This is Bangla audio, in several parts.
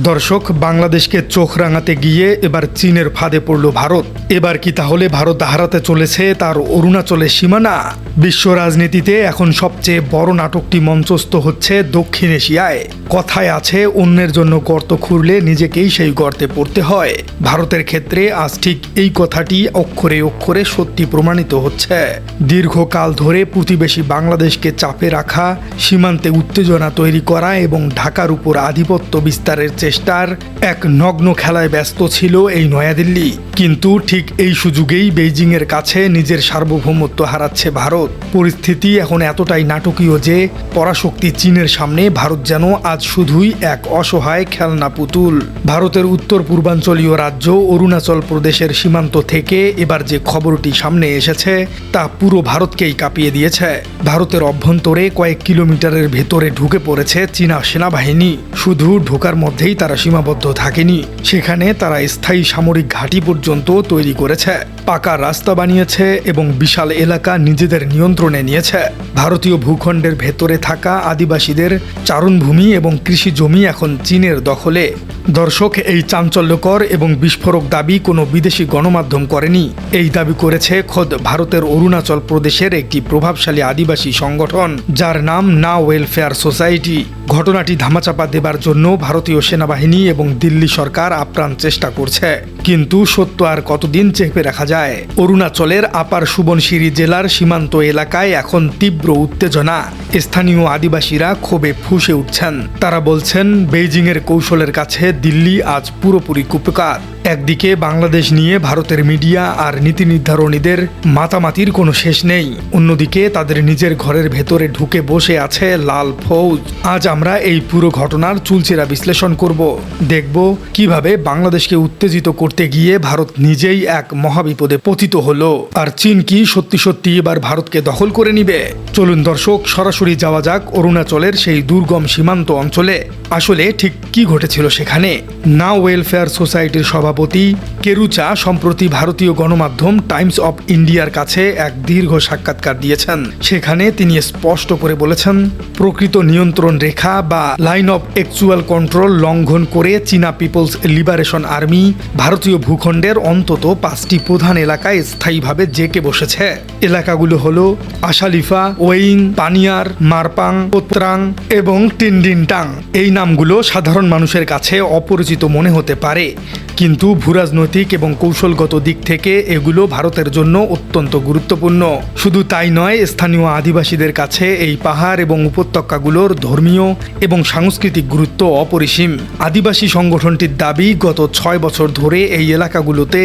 দর্শক, বাংলাদেশকে চোখ রাঙাতে গিয়ে এবার চীনের ফাঁদে পড়ল ভারত। এবার কি তাহলে ভারত হারাতে চলেছে তার অরুণাচলের সীমানা? বিশ্ব রাজনীতিতে এখন সবচেয়ে বড় নাটকটি মঞ্চস্থ হচ্ছে দক্ষিণ এশিয়ায়। কথায় আছে, অন্যের জন্য গর্ত খুঁড়লে নিজেকেই সেই গর্তে পড়তে হয়। ভারতের ক্ষেত্রে আজ ঠিক এই কথাটি অক্ষরে অক্ষরে সত্যি প্রমাণিত হচ্ছে। দীর্ঘকাল ধরে প্রতিবেশী বাংলাদেশকে চাপে রাখা, সীমান্তে উত্তেজনা তৈরি করা এবং ঢাকার উপর আধিপত্য বিস্তারের চেষ্টার এক নগ্ন খেলায় ব্যস্ত ছিল এই নয়াদিল্লি। কিন্তু ঠিক এই সুযোগেই বেইজিংয়ের কাছে নিজের সার্বভৌমত্ব হারাচ্ছে ভারত। পরিস্থিতি এখন এতটাই নাটকীয় যে পরাশক্তি চীনের সামনে ভারত যেন আজ শুধুই এক অসহায় খেলনা পুতুল। ভারতের উত্তর পূর্বাঞ্চলীয় রাজ্য অরুণাচল প্রদেশের সীমান্ত থেকে এবার যে খবরটি সামনে এসেছে তা পুরো ভারতকেই কাঁপিয়ে দিয়েছে। ভারতের অভ্যন্তরে কয়েক কিলোমিটারের ভেতরে ঢুকে পড়েছে চীনা সেনাবাহিনী। শুধু ঢোকার মধ্যেই তারা সীমাবদ্ধ থাকেনি, সেখানে তারা স্থায়ী সামরিক ঘাঁটি পর্যন্ত তৈরি করেছে, পাকা রাস্তা বানিয়েছে এবং বিশাল এলাকা নিজেদের নিয়ন্ত্রণে নিয়েছে। ভারতীয় ভূখণ্ডের ভেতরে থাকা আদিবাসীদের চারণভূমি এবং কৃষি জমি এখন চীনের দখলে। দর্শক, এই চাঞ্চল্যকর এবং বিস্ফোরক দাবি কোনো বিদেশি গণমাধ্যম করেনি। এই দাবি করেছে খোদ ভারতের অরুণাচল প্রদেশের একটি প্রভাবশালী আদিবাসী সংগঠন, যার নাম না ওয়েলফেয়ার সোসাইটি। ঘটনাটি ধামাচাপা দেবার জন্য ভারতীয় সেনাবাহিনী এবং দিল্লি সরকার আপ্রাণ চেষ্টা করছে, কিন্তু সত্য আর কতদিন চেপে রাখা যায়? অরুণাচলের আপার সুবনশিরি জেলার সীমান্ত এলাকায় এখন তীব্র উত্তেজনা। স্থানীয় আদিবাসীরা ক্ষোভে ফুঁসে উঠছেন। তারা বলছেন, বেইজিংয়ের কৌশলের কাছে দিল্লি আজ পুরোপুরি কুপকাত। একদিকে বাংলাদেশ নিয়ে ভারতের মিডিয়া আর নীতি নির্ধারণীদের মাতামাতির কোনো শেষ নেই, অন্যদিকে তাদের নিজের ঘরের ভেতরে ঢুকে বসে আছে লাল ফৌজ। আজ আমরা এই পুরো ঘটনার চুলচেরা বিশ্লেষণ করব, দেখব কিভাবে বাংলাদেশকে উত্তেজিত করতে গিয়ে ভারত নিজেই এক মহাবিপদে পতিত হলো, আর চীন কি সত্যি সত্যি এবার ভারতকে দখল করে নিবে। চলুন দর্শক, সরাসরি যাওয়া যাক অরুণাচলের সেই দুর্গম সীমান্ত অঞ্চলে। আসলে ঠিক কি ঘটেছিল সেখানে? না ওয়েলফেয়ার সোসাইটির সভাপতি কেরুচা সম্প্রতি ভারতীয় গণমাধ্যম টাইমস অফ ইন্ডিয়ার কাছে এক দীর্ঘ সাক্ষাৎকার দিয়েছেন। সেখানে তিনি স্পষ্ট করে বলেছেন, প্রকৃত নিয়ন্ত্রণ রেখা বা লাইন অফ অ্যাকচুয়াল কন্ট্রোল লঙ্ঘন করে চীনা পিপলস লিবারেশন আর্মি ভারতীয় ভূখণ্ডের অন্তত 5টি প্রধান এলাকায় স্থায়ীভাবে জেঁকে বসেছে। এলাকাগুলো হলো আশালিফা, ওয়েইং, পানিয়ার, মারপাং, পোত্রাং এবং টিনডিনটাং। এই নামগুলো সাধারণ মানুষের কাছে অপরিচিত মনে হতে পারে, কিন্তু ভূরাজনৈতিক এবং কৌশলগত দিক থেকে এগুলো ভারতের জন্য অত্যন্ত গুরুত্বপূর্ণ। শুধু তাই নয়, স্থানীয় আদিবাসীদের কাছে এই পাহাড় এবং উপত্যকাগুলোর ধর্মীয় এবং সাংস্কৃতিক গুরুত্ব অপরিসীম। আদিবাসী সংগঠনটির দাবি, গত 6 বছর ধরে এই এলাকাগুলোতে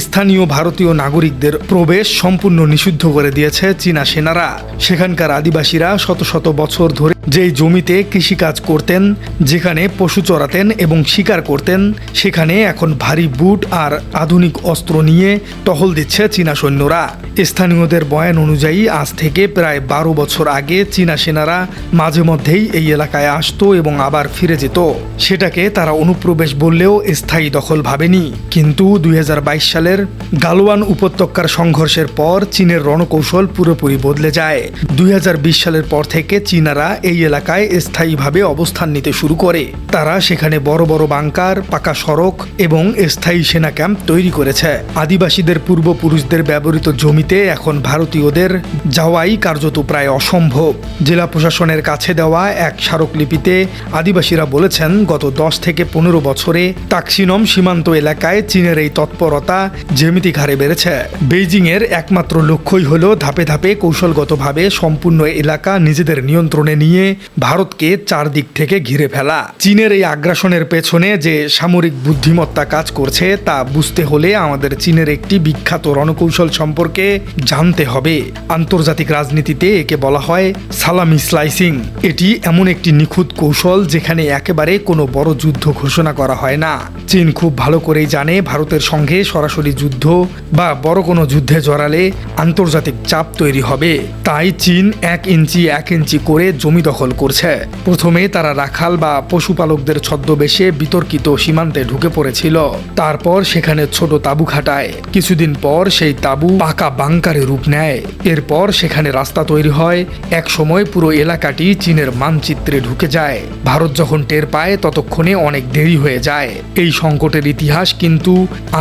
স্থানীয় ভারতীয় নাগরিকদের প্রবেশ সম্পূর্ণ নিষিদ্ধ করে দিয়েছে চীনা সেনারা। সেখানকার আদিবাসীরা শত শত বছর ধরে যেই জমিতে কৃষিকাজ করতেন, যেখানে পশু চড়াতেন এবং শিকার করতেন, সেখানে এখন ভারী বুট আর আধুনিক অস্ত্র নিয়ে টহল দিচ্ছে চীনা সৈন্যরা। স্থানীয়দের বয়ান অনুযায়ী আজ থেকে প্রায় 12 বছর আগে চীনা সেনারা মাঝে মধ্যেই এই এলাকায় আসতো এবং আবার ফিরে যেত। সেটাকে তারা অনুপ্রবেশ বললেও স্থায়ী দখল ভাবেনি। কিন্তু 2022 সালের গালওয়ান উপত্যকার সংঘর্ষের পর চীনের রণকৌশল পুরোপুরি বদলে যায়। 2020 সালের পর থেকে চীনারা এই এলাকায় স্থায়ীভাবে অবস্থান নিতে শুরু করে। তারা সেখানে বড় বড় বাংকার, পাকা সড়ক এবং স্থায়ী সেনা ক্যাম্প তৈরি করেছে। আদিবাসীদের পূর্বপুরুষদের ব্যবহৃত জমিতে এখন ভারতীয়দের যাওয়াই কার্যত প্রায় অসম্ভব। জেলা প্রশাসনের কাছে দেওয়া এক স্মারকলিপিতে আদিবাসীরা বলেছেন, গত 10 থেকে 15 বছরে তাক্সিনম সীমান্ত এলাকায় চীনের এই তৎপরতা জ্যামিতিক হারে বেড়েছে। বেইজিংয়ের একমাত্র লক্ষ্যই হলো ধাপে ধাপে কৌশলগতভাবে সম্পূর্ণ এলাকা নিজেদের নিয়ন্ত্রণে নিয়ে ভারতকে চারদিক থেকে ঘিরে ফেলা। চীনের এই আগ্রাসনের পেছনে যে সামরিক বুদ্ধিমত্তা কাজ করছে তা বুঝতে হলে আমাদের চীনের একটি বিখ্যাত রণকৌশল সম্পর্কে জানতে হবে। আন্তর্জাতিক রাজনীতিতে একে বলা হয় সালামি স্লাইসিং। এটি এমন একটি নিখুঁত কৌশল যেখানে একেবারে কোনো বড় যুদ্ধ ঘোষণা করা হয় না। চীন খুব ভালো করেই জানে, ভারতের সঙ্গে সরাসরি যুদ্ধ বা বড় কোনো যুদ্ধে জড়ালে আন্তর্জাতিক চাপ তৈরি হবে। তাই চীন 1 ইঞ্চি 1 ইঞ্চি করে জমি দখল করছে। প্রথমে তারা রাখাল বা পশুপালকদের ছদ্মবেশে বিতর্কিত সীমান্তে ঢুকে পড়েছিল। তারপর সেখানে ছোট তাঁবু খাটায়। কিছুদিন পর সেই তাঁবু পাকা বাংকারে রূপ নেয়। এরপর সেখানে রাস্তা তৈরি হয়। এক সময় পুরো এলাকাটি চীনের মানচিত্রে ঢুকে যায়। ভারত যখন টের পায় ততক্ষণে অনেক দেরি হয়ে যায়। এই সংকটের ইতিহাস কিন্তু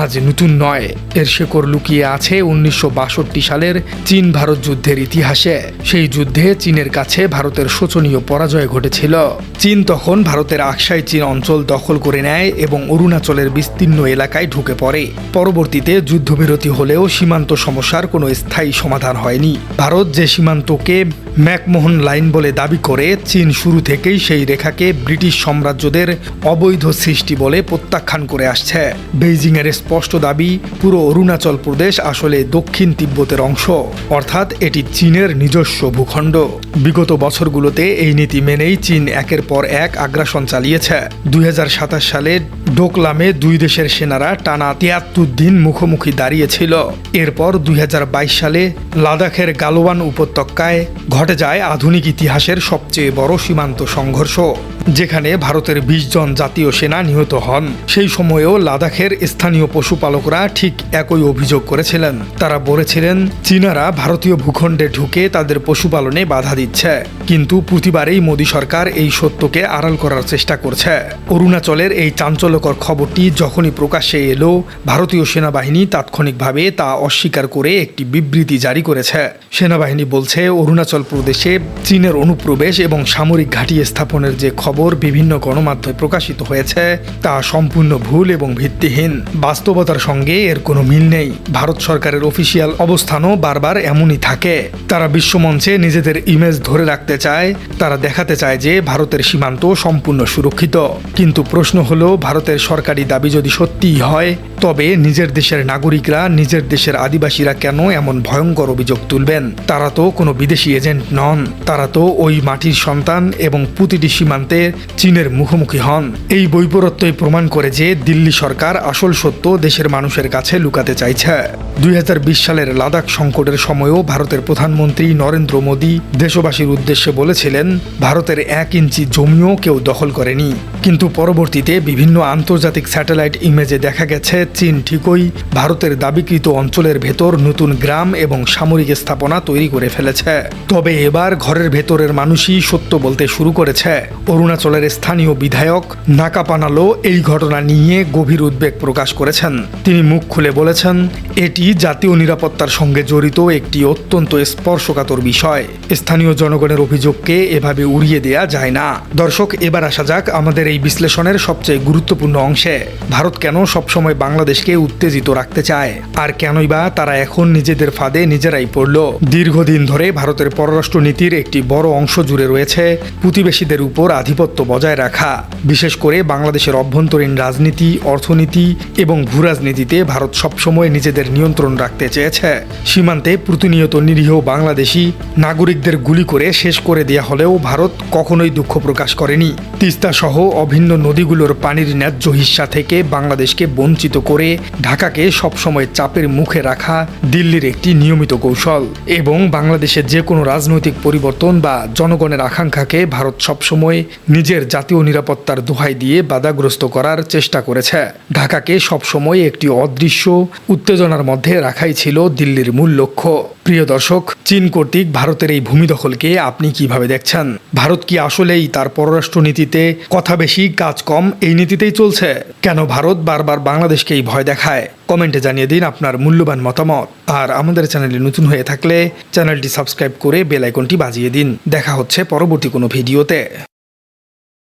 আজ নতুন নয়। এর শেকড় লুকিয়ে আছে 1962 সালের চীন ভারত যুদ্ধের ইতিহাসে। সেই যুদ্ধে চীনের কাছে ভারতের শোচনীয় পরাজয় ঘটেছিল। চীন তখন ভারতের আকসাই চীন অঞ্চল দখল করে নেয় এবং অরুণাচলের বিস্তীর্ণ এলাকায় ঢুকে পড়ে। পরবর্তীতে যুদ্ধবিরতি হলেও সীমান্ত সমস্যার কোনো স্থায়ী সমাধান হয়নি। ভারত যে সীমান্তকে ম্যাকমোহন লাইন বলে দাবি করে, চীন শুরু থেকেই সেই রেখাকে ব্রিটিশ সাম্রাজ্যদের অবৈধ সৃষ্টি বলে প্রত্যাখ্যান করে আসছে। বেইজিংয়ের স্পষ্ট দাবি, পুরো অরুণাচল প্রদেশ আসলে দক্ষিণ তিব্বতের অংশ, অর্থাৎ এটি চীনের নিজস্ব ভূখণ্ড। বিগত বছরগুলোতে এই নীতি মেনেই চীন একের পর এক আগ্রাসন চালিয়েছে। 2027 সালে ডোকলামে দুই দেশের সেনারা টানা 73 দিন মুখোমুখি দাঁড়িয়েছিল। এরপর 2022 সালে লাদাখের গালোয়ান উপত্যকায় ঘটে যায় আধুনিক ইতিহাসের সবচেয়ে বড় সীমান্ত সংঘর্ষ, যেখানে ভারতের 20 জন জাতীয় সেনা নিহত হন। সেই সময়েও লাদাখের স্থানীয় পশুপালকরা ঠিক একই অভিযোগ করেছিলেন। তারা বলেছিলেন চীনারা ভারতীয় ভূখণ্ডে ঢুকে তাদের পশুপালনে বাধা দিচ্ছে। কিন্তু প্রতিবারেই মোদী সরকার এই সত্যকে আড়াল করার চেষ্টা করছে। অরুণাচলের এই চাঞ্চল্যকর খবরটি যখনই প্রকাশ্যে এলো, ভারতীয় সেনাবাহিনী তাৎক্ষণিকভাবে তা অস্বীকার করে একটি বিবৃতি জারি করেছে। সেনাবাহিনী বলছে অরুণাচল প্রদেশে চীনের অনুপ্রবেশ এবং সামরিক ঘাঁটি স্থাপনের যে খবর বিভিন্ন গণমাধ্যমে প্রকাশিত হয়েছে তা সম্পূর্ণ ভুল এবং ভিত্তিহীন। বাস্তবতার সঙ্গে এর কোনো মিল নেই। ভারত সরকারের অফিসিয়াল অবস্থানও বারবার এমনই থাকে। তারা বিশ্বমঞ্চে নিজেদের ইমেজ ধরে রাখতে চায়। তারা দেখাতে চায় যে ভারতের সীমান্ত সম্পূর্ণ সুরক্ষিত। কিন্তু প্রশ্ন হলো, ভারতের সরকারি দাবি যদি সত্যিই হয়, তবে নিজের দেশের নাগরিকরা, নিজের দেশের আদিবাসীরা কেন এমন ভয়ঙ্কর অভিযোগ তুলবেন? তারা তো কোনো বিদেশি এজেন্ট নন। তারা তো ওই মাটির সন্তান এবং প্রতিটি সীমান্তে চীনের মুখোমুখি হন। এই বৈপরত্যই প্রমাণ করে যে দিল্লি সরকার আসল সত্য দেশের মানুষের কাছে লুকাতে চাইছে। 2020 সালের লাদাখ সংকটের সময়ও ভারতের প্রধানমন্ত্রী নরেন্দ্র মোদী দেশবাসীর উদ্দেশ্যে বলেছিলেন, ভারতের 1 ইঞ্চি জমিও কেউ দখল করেনি। কিন্তু পরবর্তীতে বিভিন্ন আন্তর্জাতিক স্যাটেলাইট ইমেজে দেখা গেছে চীন ঠিকই ভারতের দাবিকৃত অঞ্চলের ভেতর নতুন গ্রাম এবং সামরিক স্থাপনা তৈরি করে ফেলেছে। তবে এবার ঘরের ভেতরের মানুষই সত্য বলতে শুরু করেছে। অরুণাচলের স্থানীয় বিধায়ক নাকাপানালো এই ঘটনা নিয়ে গভীর উদ্বেগ প্রকাশ করেছেন। তিনি মুখ খুলে বলেছেন, এটি জাতীয় নিরাপত্তার সঙ্গে জড়িত একটি অত্যন্ত স্পর্শকাতর বিষয়। স্থানীয় জনগণের অভিযোগকে এভাবে উড়িয়ে দেয়া যায় না। দর্শক, এবার আসা যাক আমাদের এই বিশ্লেষণের সবচেয়ে গুরুত্বপূর্ণ অংশে। ভারত কেন সবসময় বাংলাদেশকে উত্তেজিত রাখতে চায়, আর কেনই বা তারা এখন নিজেদের ফাঁদে নিজেরাই পড়ল? দীর্ঘদিন ধরে ভারতের পররাষ্ট্র নীতির একটি বড় অংশ জুড়ে রয়েছে প্রতিবেশীদের উপর আধিপত্য বজায় রাখা। বিশেষ করে বাংলাদেশের অভ্যন্তরীণ রাজনীতি, অর্থনীতি এবং ভূরাজনীতিতে ভারত সবসময় নিজেদের নিয়ন্ত্রণ রাখতে চেয়েছে। সীমান্তে প্রতিনিয়ত নিরীহ বাংলাদেশি নাগরিকদের গুলি করে শেষ করে দেয়া হলেও ভারত কখনোই দুঃখ প্রকাশ করেনি। তিস্তা সহ অভিন্ন নদীগুলোর পানির ন্যায্য হিস্সা থেকে বাংলাদেশকে বঞ্চিত করে ঢাকাকে সবসময় চাপের মুখে রাখা দিল্লির একটি নিয়মিত কৌশল। এবং বাংলাদেশের যে কোনো রাজনৈতিক পরিবর্তন বা জনগণের আকাঙ্ক্ষাকে ভারত সবসময় নিজের জাতীয় নিরাপত্তার দোহাই দিয়ে বাধাগ্রস্ত করার চেষ্টা করেছে। ঢাকাকে সবসময় একটি অদৃশ্য উত্তেজনার মধ্যে রাখাই ছিল দিল্লির মূল লক্ষ্য। প্রিয় দর্শক, চীন কর্তৃক ভারতের এই ভূমি দখলকে আপনি কিভাবে দেখছেন? ভারত কি আসলেই তার পররাষ্ট্র নীতিতে কথা বেশি কাজ কম এই নীতিতেই চলছে? কেন ভারত বারবার বাংলাদেশকেই ভয় দেখায়? কমেন্টে জানিয়ে দিন আপনার মূল্যবান মতামত। আর আমাদের চ্যানেলে নতুন হয়ে থাকলে চ্যানেলটি সাবস্ক্রাইব করে বেল আইকনটি বাজিয়ে দিন। দেখা হচ্ছে পরবর্তী কোনো ভিডিওতে।